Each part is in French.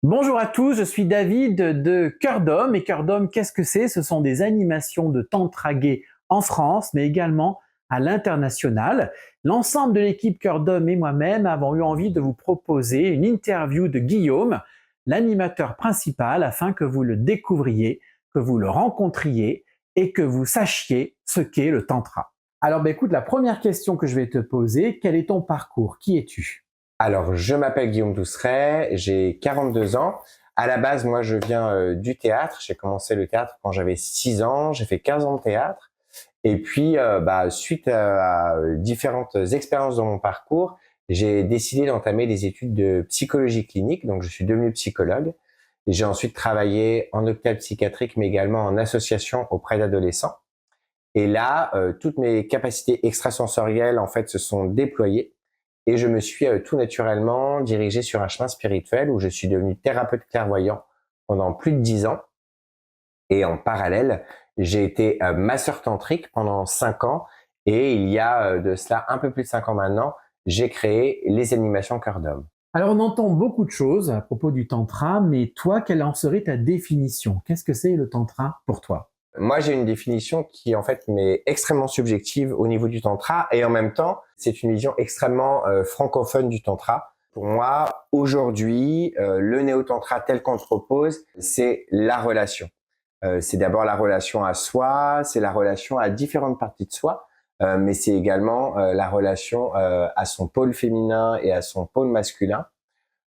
Bonjour à tous, je suis David de Cœur d'Homme. Et Cœur d'Homme, qu'est-ce que c'est? Ce sont des animations de tantra gay en France, mais également à l'international. L'ensemble de l'équipe Cœur d'Homme et moi-même avons eu envie de vous proposer une interview de Guillaume, l'animateur principal, afin que vous le découvriez, que vous le rencontriez et que vous sachiez ce qu'est le tantra. Alors, écoute, la première question que je vais te poser, quel est ton parcours? Qui es-tu? Alors, je m'appelle Guillaume Douceret, j'ai 42 ans. À la base, moi, je viens du théâtre. J'ai commencé le théâtre quand j'avais 6 ans. J'ai fait 15 ans de théâtre. Et puis, suite à différentes expériences dans mon parcours, j'ai décidé d'entamer des études de psychologie clinique. Donc, je suis devenu psychologue. Et j'ai ensuite travaillé en hôpital psychiatrique, mais également en association auprès d'adolescents. Et là, toutes mes capacités extrasensorielles, en fait, se sont déployées. Et je me suis tout naturellement dirigé sur un chemin spirituel où je suis devenu thérapeute clairvoyant pendant plus de 10 ans. Et en parallèle, j'ai été masseur tantrique pendant 5 ans. Et il y a de cela un peu plus de 5 ans maintenant, j'ai créé les animations Cœur d'Homme. Alors, on entend beaucoup de choses à propos du tantra, mais toi, quelle en serait ta définition? Qu'est-ce que c'est le tantra pour toi? Moi, j'ai une définition qui, en fait, m'est extrêmement subjective au niveau du tantra et en même temps, c'est une vision extrêmement francophone du tantra. Pour moi, aujourd'hui, le néo-tantra tel qu'on le propose, c'est la relation. C'est d'abord la relation à soi, c'est la relation à différentes parties de soi, mais c'est également la relation à son pôle féminin et à son pôle masculin.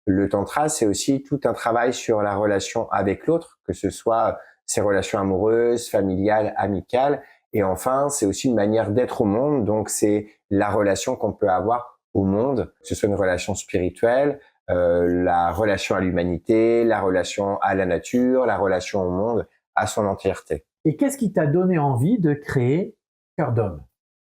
Le tantra, c'est aussi tout un travail sur la relation avec l'autre, que ce soit ses relations amoureuses, familiales, amicales. Et enfin, c'est aussi une manière d'être au monde. Donc, c'est la relation qu'on peut avoir au monde, que ce soit une relation spirituelle, la relation à l'humanité, la relation à la nature, la relation au monde, à son entièreté. Et qu'est-ce qui t'a donné envie de créer Cœur d'Homme?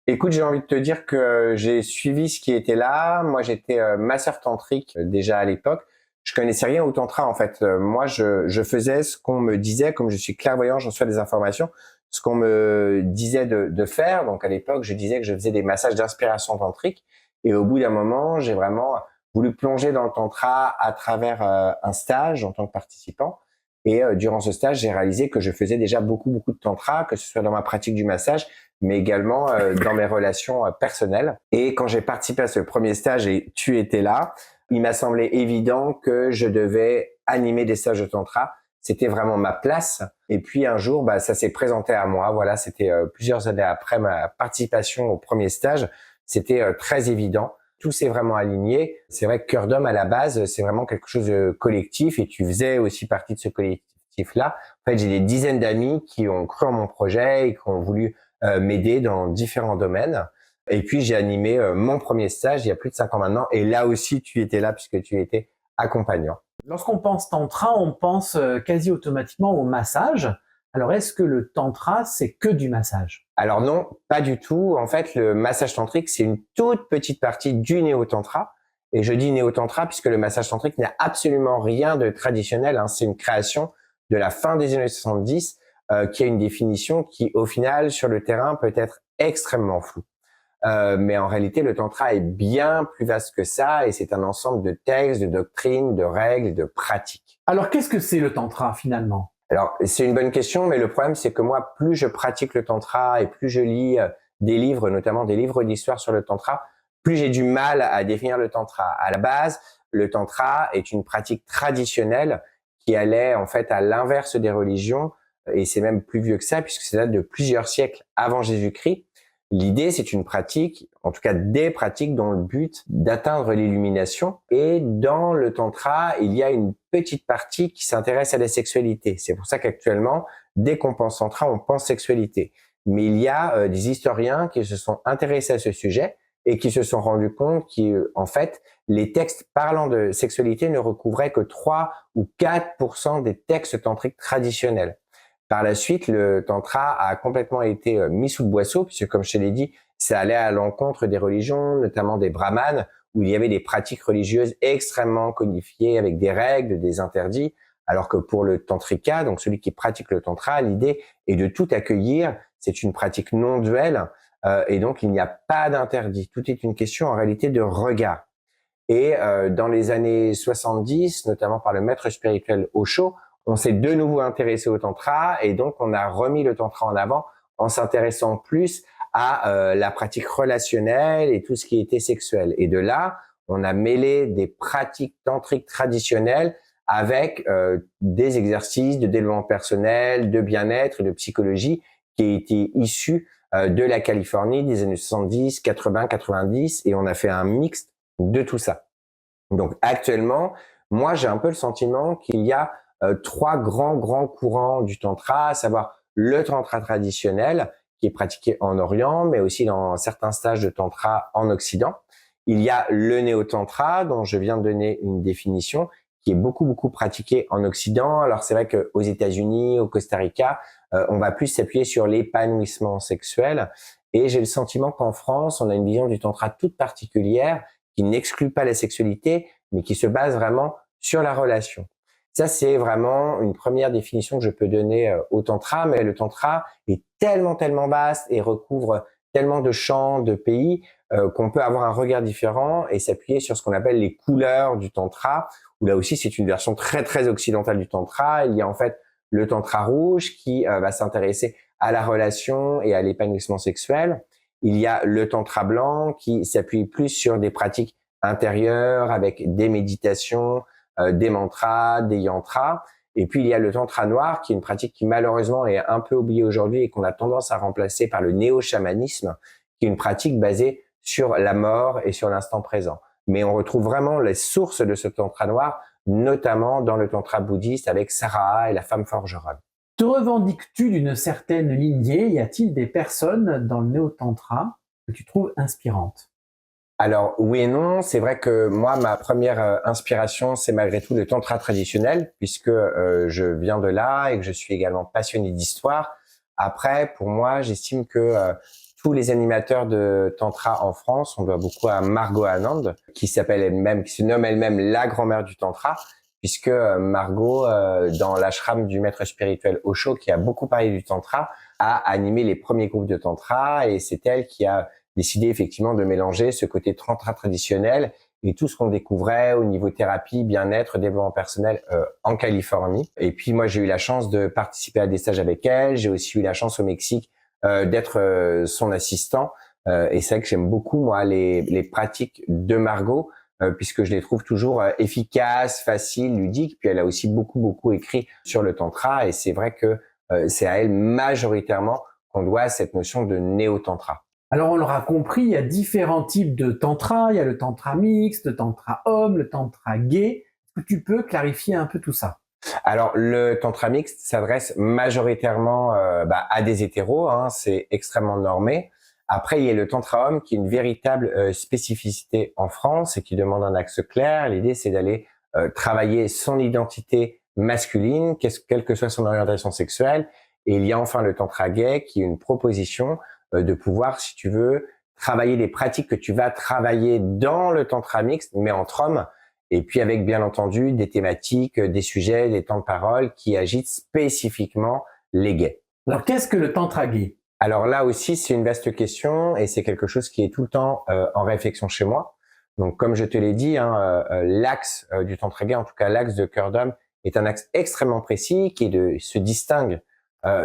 Écoute, j'ai envie de te dire que j'ai suivi ce qui était là. Moi, j'étais masseur tantrique déjà à l'époque. Je connaissais rien au tantra en fait. Moi, je faisais ce qu'on me disait, comme je suis clairvoyant, j'en reçois des informations, ce qu'on me disait de faire. Donc à l'époque, je disais que je faisais des massages d'inspiration tantrique. Et au bout d'un moment, j'ai vraiment voulu plonger dans le tantra à travers un stage en tant que participant. Et durant ce stage, j'ai réalisé que je faisais déjà beaucoup de tantra, que ce soit dans ma pratique du massage, mais également dans mes relations personnelles. Et quand j'ai participé à ce premier stage et tu étais là, il m'a semblé évident que je devais animer des stages de tantra. C'était vraiment ma place. Et puis un jour, ça s'est présenté à moi. Voilà, c'était plusieurs années après ma participation au premier stage. C'était très évident. Tout s'est vraiment aligné. C'est vrai que Cœur d'Homme, à la base, c'est vraiment quelque chose de collectif et tu faisais aussi partie de ce collectif-là. En fait, j'ai des dizaines d'amis qui ont cru en mon projet et qui ont voulu m'aider dans différents domaines. Et puis, j'ai animé mon premier stage il y a plus de 5 ans maintenant. Et là aussi, tu étais là puisque tu étais accompagnant. Lorsqu'on pense tantra, on pense quasi automatiquement au massage. Alors, est-ce que le tantra, c'est que du massage? Alors non, pas du tout. En fait, le massage tantrique, c'est une toute petite partie du néo-tantra. Et je dis néo-tantra puisque le massage tantrique n'a absolument rien de traditionnel. Hein. C'est une création de la fin des années 70 qui a une définition qui, au final, sur le terrain, peut être extrêmement floue. Mais en réalité, le tantra est bien plus vaste que ça et c'est un ensemble de textes, de doctrines, de règles et de pratiques. Alors, qu'est-ce que c'est le tantra finalement? Alors, c'est une bonne question, mais le problème, c'est que moi, plus je pratique le tantra et plus je lis des livres, notamment des livres d'histoire sur le tantra, plus j'ai du mal à définir le tantra. À la base, le tantra est une pratique traditionnelle qui allait en fait à l'inverse des religions, et c'est même plus vieux que ça, puisque ça date de plusieurs siècles avant Jésus-Christ. L'idée, c'est une pratique, en tout cas des pratiques dont le but d'atteindre l'illumination. Et dans le tantra, il y a une petite partie qui s'intéresse à la sexualité. C'est pour ça qu'actuellement, dès qu'on pense tantra, on pense sexualité. Mais il y a des historiens qui se sont intéressés à ce sujet et qui se sont rendus compte qu'en fait, les textes parlant de sexualité ne recouvraient que 3 ou 4% des textes tantriques traditionnels. Par la suite, le tantra a complètement été mis sous le boisseau, puisque comme je te l'ai dit, ça allait à l'encontre des religions, notamment des brahmanes, où il y avait des pratiques religieuses extrêmement codifiées avec des règles, des interdits, alors que pour le tantrika, donc celui qui pratique le tantra, l'idée est de tout accueillir, c'est une pratique non duelle, et donc il n'y a pas d'interdit. Tout est une question en réalité de regard. Et dans les années 70, notamment par le maître spirituel Osho, on s'est de nouveau intéressé au tantra et donc on a remis le tantra en avant en s'intéressant plus à la pratique relationnelle et tout ce qui était sexuel. Et de là, on a mêlé des pratiques tantriques traditionnelles avec des exercices de développement personnel, de bien-être et de psychologie qui étaient issus de la Californie des années 70, 80, 90 et on a fait un mix de tout ça. Donc actuellement, moi j'ai un peu le sentiment qu'il y a trois grands courants du tantra, à savoir le tantra traditionnel qui est pratiqué en Orient, mais aussi dans certains stages de tantra en Occident. Il y a le néo-tantra dont je viens de donner une définition, qui est beaucoup pratiqué en Occident. Alors c'est vrai qu'aux États-Unis, au Costa Rica, on va plus s'appuyer sur l'épanouissement sexuel. Et j'ai le sentiment qu'en France, on a une vision du tantra toute particulière qui n'exclut pas la sexualité, mais qui se base vraiment sur la relation. Ça, c'est vraiment une première définition que je peux donner au tantra, mais le tantra est tellement vaste et recouvre tellement de champs, de pays, qu'on peut avoir un regard différent et s'appuyer sur ce qu'on appelle les couleurs du tantra, où là aussi c'est une version très occidentale du tantra. Il y a en fait le tantra rouge qui va s'intéresser à la relation et à l'épanouissement sexuel. Il y a le tantra blanc qui s'appuie plus sur des pratiques intérieures avec des méditations, des mantras, des yantras. Et puis il y a le tantra noir qui est une pratique qui malheureusement est un peu oubliée aujourd'hui et qu'on a tendance à remplacer par le néo-chamanisme, qui est une pratique basée sur la mort et sur l'instant présent. Mais on retrouve vraiment les sources de ce tantra noir, notamment dans le tantra bouddhiste avec Saraha et la femme forgeronne. Te revendiques-tu d'une certaine lignée? Y a-t-il des personnes dans le néo-tantra que tu trouves inspirantes? Alors oui et non, c'est vrai que moi ma première inspiration c'est malgré tout le tantra traditionnel puisque je viens de là et que je suis également passionné d'histoire. Après pour moi, j'estime que tous les animateurs de tantra en France, on doit beaucoup à Margot Anand qui s'appelle elle-même, qui se nomme elle-même la grand-mère du tantra puisque Margot dans l'ashram du maître spirituel Osho qui a beaucoup parlé du tantra a animé les premiers groupes de tantra et c'est elle qui a décidé effectivement de mélanger ce côté tantra traditionnel et tout ce qu'on découvrait au niveau thérapie, bien-être, développement personnel en Californie. Et puis moi, j'ai eu la chance de participer à des stages avec elle. J'ai aussi eu la chance au Mexique d'être son assistant. Et c'est vrai que j'aime beaucoup moi les pratiques de Margot puisque je les trouve toujours efficaces, faciles, ludiques. Puis elle a aussi beaucoup écrit sur le tantra et c'est vrai que c'est à elle majoritairement qu'on doit cette notion de néo-tantra. Alors on l'aura compris, il y a différents types de tantra. Il y a le tantra mixte, le tantra homme, le tantra gay. Est-ce que tu peux clarifier un peu tout ça? Alors le tantra mixte s'adresse majoritairement à des hétéros, hein, c'est extrêmement normé. Après il y a le tantra homme qui est une véritable spécificité en France et qui demande un axe clair. L'idée c'est d'aller travailler son identité masculine, quelle que soit son orientation sexuelle. Et il y a enfin le tantra gay qui est une proposition de pouvoir, si tu veux, travailler les pratiques que tu vas travailler dans le tantra mixte, mais entre hommes, et puis avec bien entendu des thématiques, des sujets, des temps de parole qui agitent spécifiquement les gays. Alors qu'est-ce que le tantra gay? Alors là aussi, c'est une vaste question et c'est quelque chose qui est tout le temps en réflexion chez moi. Donc comme je te l'ai dit, hein, l'axe du tantra gay, en tout cas l'axe de cœur d'homme, est un axe extrêmement précis qui se distingue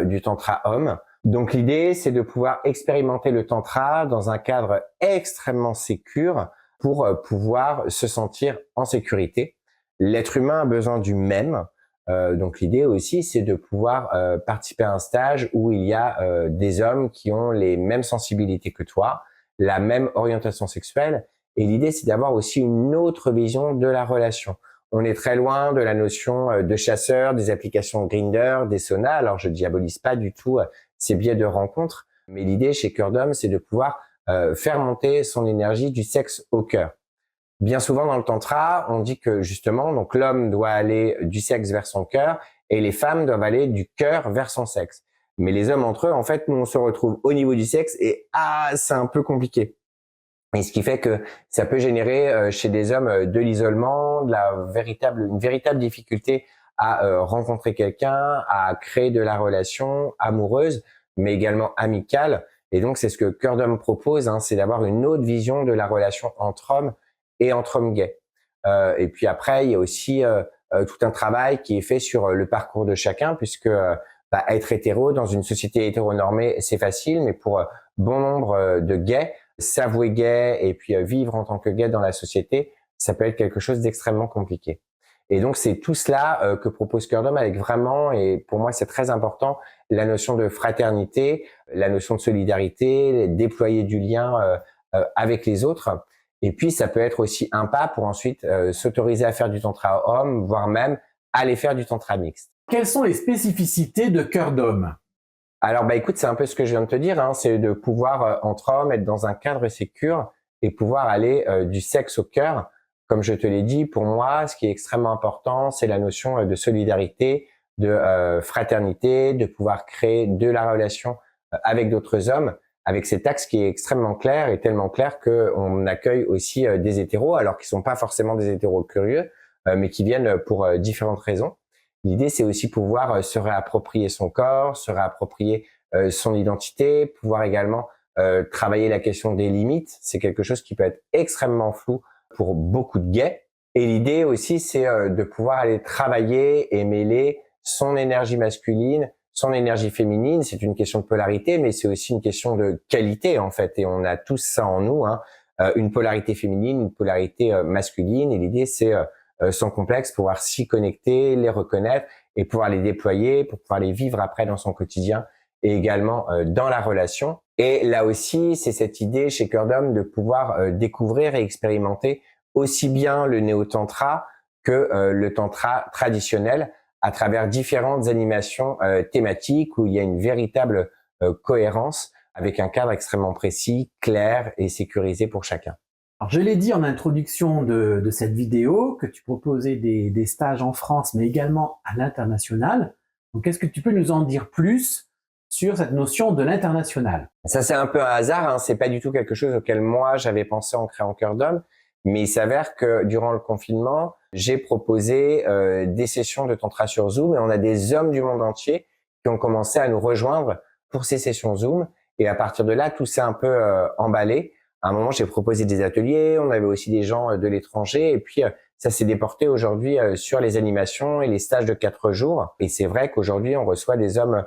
du tantra homme. Donc l'idée, c'est de pouvoir expérimenter le tantra dans un cadre extrêmement sécure pour pouvoir se sentir en sécurité. L'être humain a besoin du même. Donc l'idée aussi, c'est de pouvoir participer à un stage où il y a des hommes qui ont les mêmes sensibilités que toi, la même orientation sexuelle. Et l'idée, c'est d'avoir aussi une autre vision de la relation. On est très loin de la notion de chasseur, des applications Grindr, des saunas. Alors je diabolise pas du tout ces biais de rencontres, mais l'idée chez Cœur d'Homme, c'est de pouvoir faire monter son énergie du sexe au cœur. Bien souvent dans le tantra, on dit que justement, donc l'homme doit aller du sexe vers son cœur et les femmes doivent aller du cœur vers son sexe. Mais les hommes entre eux, en fait, nous on se retrouve au niveau du sexe et c'est un peu compliqué. Et ce qui fait que ça peut générer chez des hommes de l'isolement, une véritable difficulté à rencontrer quelqu'un, à créer de la relation amoureuse, mais également amicale. Et donc c'est ce que Cœur d'Homme propose, hein, c'est d'avoir une autre vision de la relation entre hommes et entre hommes gays. Et puis après, il y a aussi tout un travail qui est fait sur le parcours de chacun, puisque être hétéro dans une société hétéronormée, c'est facile, mais pour bon nombre de gays, s'avouer gay et puis vivre en tant que gay dans la société, ça peut être quelque chose d'extrêmement compliqué. Et donc c'est tout cela que propose Cœur d'Homme, avec vraiment, et pour moi c'est très important, la notion de fraternité, la notion de solidarité, déployer du lien avec les autres. Et puis ça peut être aussi un pas pour ensuite s'autoriser à faire du tantra homme, voire même aller faire du tantra mixte. Quelles sont les spécificités de Cœur d'Homme? Alors écoute, c'est un peu ce que je viens de te dire, hein, c'est de pouvoir entre hommes être dans un cadre sécure et pouvoir aller du sexe au cœur. Comme je te l'ai dit, pour moi, ce qui est extrêmement important, c'est la notion de solidarité, de fraternité, de pouvoir créer de la relation avec d'autres hommes, avec cet axe qui est extrêmement clair et tellement clair qu'on accueille aussi des hétéros, alors qu'ils sont pas forcément des hétéros curieux, mais qui viennent pour différentes raisons. L'idée, c'est aussi pouvoir se réapproprier son corps, se réapproprier son identité, pouvoir également travailler la question des limites. C'est quelque chose qui peut être extrêmement flou pour beaucoup de gays. Et l'idée aussi, c'est de pouvoir aller travailler et mêler son énergie masculine, son énergie féminine. C'est une question de polarité, mais c'est aussi une question de qualité, en fait. Et on a tous ça en nous, hein. Une polarité féminine, une polarité masculine. Et l'idée, c'est sans complexe, pouvoir s'y connecter, les reconnaître et pouvoir les déployer pour pouvoir les vivre après dans son quotidien et également dans la relation. Et là aussi, c'est cette idée chez Cœur d'Homme de pouvoir découvrir et expérimenter aussi bien le néo-tantra que le tantra traditionnel à travers différentes animations thématiques où il y a une véritable cohérence avec un cadre extrêmement précis, clair et sécurisé pour chacun. Alors, je l'ai dit en introduction de cette vidéo que tu proposais des stages en France, mais également à l'international. Donc, est-ce que tu peux nous en dire plus sur cette notion de l'international? Ça, c'est un peu un hasard, hein. C'est pas du tout quelque chose auquel moi j'avais pensé en créant Cœur d'Homme, mais il s'avère que durant le confinement, j'ai proposé des sessions de tantra sur Zoom et on a des hommes du monde entier qui ont commencé à nous rejoindre pour ces sessions Zoom. Et à partir de là, tout s'est un peu emballé. À un moment, j'ai proposé des ateliers, on avait aussi des gens de l'étranger, et puis ça s'est déporté aujourd'hui sur les animations et les stages de 4 jours. Et c'est vrai qu'aujourd'hui, on reçoit des hommes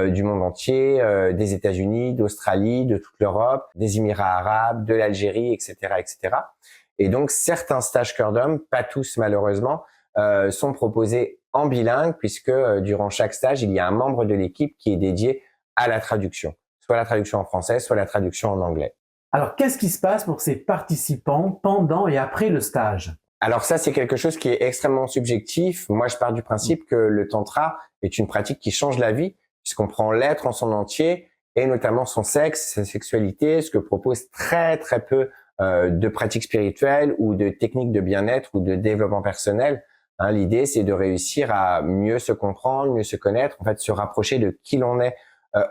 du monde entier, des États-Unis, d'Australie, de toute l'Europe, des Émirats arabes, de l'Algérie, etc., etc. Et donc, certains stages Cœur d'Homme, pas tous malheureusement, sont proposés en bilingue, puisque durant chaque stage, il y a un membre de l'équipe qui est dédié à la traduction, soit la traduction en français, soit la traduction en anglais. Alors, qu'est-ce qui se passe pour ces participants pendant et après le stage? Alors ça, c'est quelque chose qui est extrêmement subjectif. Moi, je pars du principe que le tantra est une pratique qui change la vie, puisqu'on prend l'être en son entier, et notamment son sexe, sa sexualité, ce que proposent très très peu de pratiques spirituelles ou de techniques de bien-être ou de développement personnel. Hein, l'idée, c'est de réussir à mieux se comprendre, mieux se connaître, en fait, se rapprocher de qui l'on est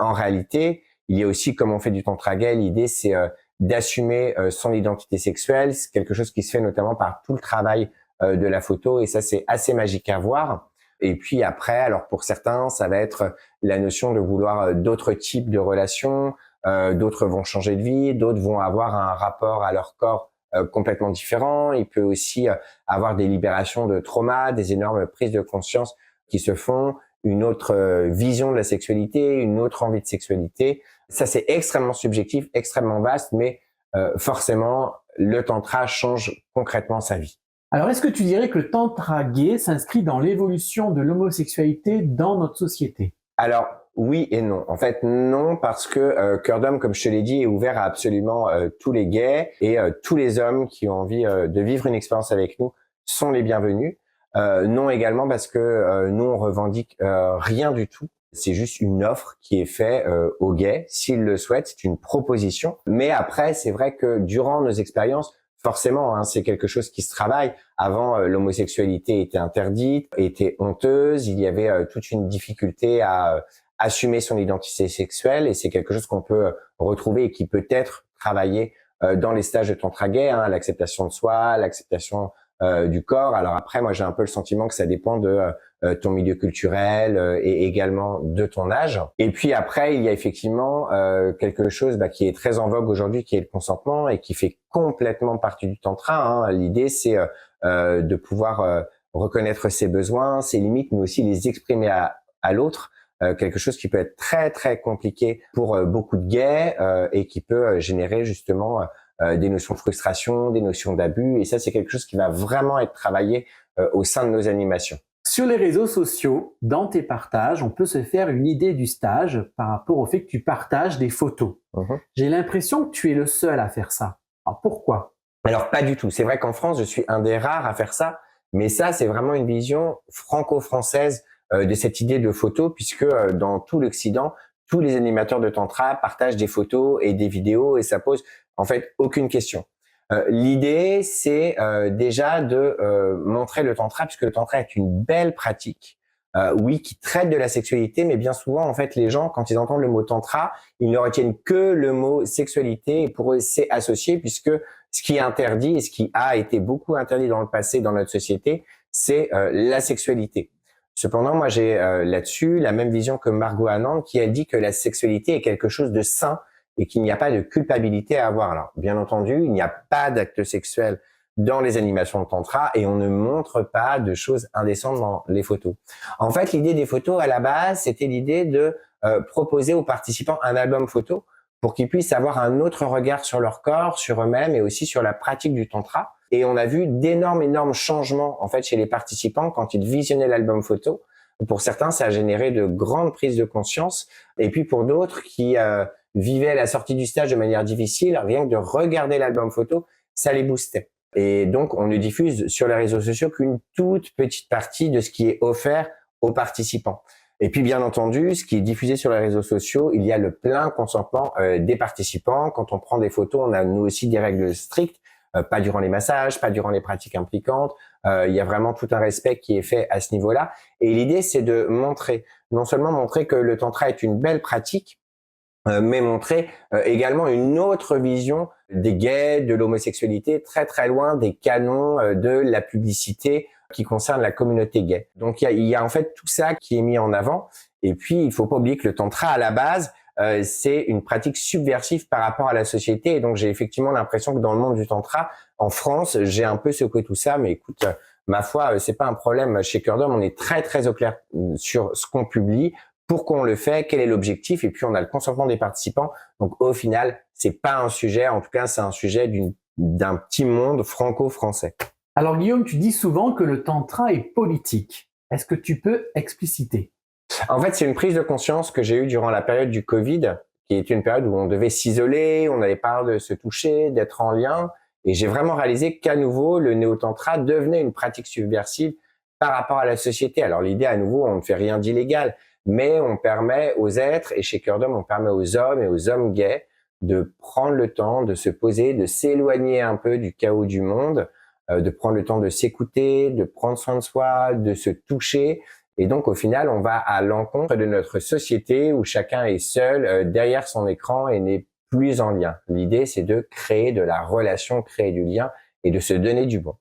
en réalité. Il y a aussi, comme on fait du tantra gay, l'idée, c'est d'assumer son identité sexuelle. C'est quelque chose qui se fait notamment par tout le travail de la photo, et ça, c'est assez magique à voir. Et puis après, alors pour certains, ça va être la notion de vouloir d'autres types de relations, d'autres vont changer de vie, d'autres vont avoir un rapport à leur corps complètement différent. Il peut aussi avoir des libérations de traumas, des énormes prises de conscience qui se font, une autre vision de la sexualité, une autre envie de sexualité. Ça, c'est extrêmement subjectif, extrêmement vaste, mais forcément, le tantra change concrètement sa vie. Alors, est-ce que tu dirais que le tantra gay s'inscrit dans l'évolution de l'homosexualité dans notre société? Alors, oui et non. En fait, non, parce que Cœur d'Homme, comme je te l'ai dit, est ouvert à absolument tous les gays, et tous les hommes qui ont envie de vivre une expérience avec nous sont les bienvenus. Non également parce que nous, on revendique rien du tout. C'est juste une offre qui est faite aux gays, s'ils le souhaitent. C'est une proposition. Mais après, c'est vrai que durant nos expériences, forcément, hein, c'est quelque chose qui se travaille. Avant, l'homosexualité était interdite, était honteuse. Il y avait toute une difficulté à assumer son identité sexuelle, et c'est quelque chose qu'on peut retrouver et qui peut être travaillé dans les stages de tantra gay, hein, l'acceptation de soi, l'acceptation du corps. Alors après, moi, j'ai un peu le sentiment que ça dépend de ton milieu culturel et également de ton âge. Et puis après, il y a effectivement quelque chose qui est très en vogue aujourd'hui, qui est le consentement et qui fait complètement partie du tantra, hein. L'idée, c'est de pouvoir reconnaître ses besoins, ses limites, mais aussi les exprimer à l'autre. Quelque chose qui peut être très très compliqué pour beaucoup de gays et qui peut générer justement des notions de frustration, des notions d'abus. Et ça, c'est quelque chose qui va vraiment être travaillé au sein de nos animations. Sur les réseaux sociaux, dans tes partages, on peut se faire une idée du stage par rapport au fait que tu partages des photos. J'ai l'impression que tu es le seul à faire ça. Alors pourquoi? Alors pas du tout. C'est vrai qu'en France, je suis un des rares à faire ça, mais ça, c'est vraiment une vision franco-française de cette idée de photo, puisque dans tout l'Occident, tous les animateurs de tantra partagent des photos et des vidéos et ça pose en fait aucune question. L'idée, c'est déjà de montrer le tantra, puisque le tantra est une belle pratique, oui, qui traite de la sexualité, mais bien souvent, en fait, les gens, quand ils entendent le mot tantra, ils ne retiennent que le mot sexualité, et pour eux, c'est associé, puisque ce qui est interdit et ce qui a été beaucoup interdit dans le passé dans notre société, c'est la sexualité. Cependant, moi, j'ai là-dessus la même vision que Margot Anand, qui elle dit que la sexualité est quelque chose de sain et qu'il n'y a pas de culpabilité à avoir. Alors, bien entendu, il n'y a pas d'acte sexuel dans les animations de tantra et on ne montre pas de choses indécentes dans les photos. En fait, l'idée des photos à la base, c'était l'idée de proposer aux participants un album photo pour qu'ils puissent avoir un autre regard sur leur corps, sur eux-mêmes et aussi sur la pratique du tantra. Et on a vu d'énormes changements en fait chez les participants quand ils visionnaient l'album photo. Pour certains, ça a généré de grandes prises de conscience et puis pour d'autres qui vivaient la sortie du stage de manière difficile, rien que de regarder l'album photo, ça les boostait. Et donc, on ne diffuse sur les réseaux sociaux qu'une toute petite partie de ce qui est offert aux participants. Et puis, bien entendu, ce qui est diffusé sur les réseaux sociaux, il y a le plein consentement des participants. Quand on prend des photos, on a nous aussi des règles strictes, pas durant les massages, pas durant les pratiques impliquantes. Il y a vraiment tout un respect qui est fait à ce niveau-là. Et l'idée, c'est de montrer, non seulement montrer que le tantra est une belle pratique, mais montrer également une autre vision des gays, de l'homosexualité, très très loin des canons de la publicité qui concerne la communauté gay. Donc il y a en fait tout ça qui est mis en avant. Et puis il faut pas oublier que le tantra à la base c'est une pratique subversive par rapport à la société. Et donc j'ai effectivement l'impression que dans le monde du tantra, en France, j'ai un peu secoué tout ça. Mais écoute, ma foi, c'est pas un problème. Chez Cœur d'Homme, on est très très au clair sur ce qu'on publie. Pourquoi on le fait, quel est l'objectif, et puis on a le consentement des participants. Donc au final, c'est pas un sujet, en tout cas c'est un sujet d'un petit monde franco-français. Alors Guillaume, tu dis souvent que le tantra est politique. Est-ce que tu peux expliciter? En fait, c'est une prise de conscience que j'ai eue durant la période du Covid, qui est une période où on devait s'isoler, on n'avait pas de se toucher, d'être en lien, et j'ai vraiment réalisé qu'à nouveau, le néo-tantra devenait une pratique subversive par rapport à la société. Alors l'idée, à nouveau, on ne fait rien d'illégal, mais on permet aux êtres, et chez Cœur d'Homme, on permet aux hommes et aux hommes gays de prendre le temps de se poser, de s'éloigner un peu du chaos du monde, de prendre le temps de s'écouter, de prendre soin de soi, de se toucher. Et donc, au final, on va à l'encontre de notre société où chacun est seul derrière son écran et n'est plus en lien. L'idée, c'est de créer de la relation, créer du lien et de se donner du bon.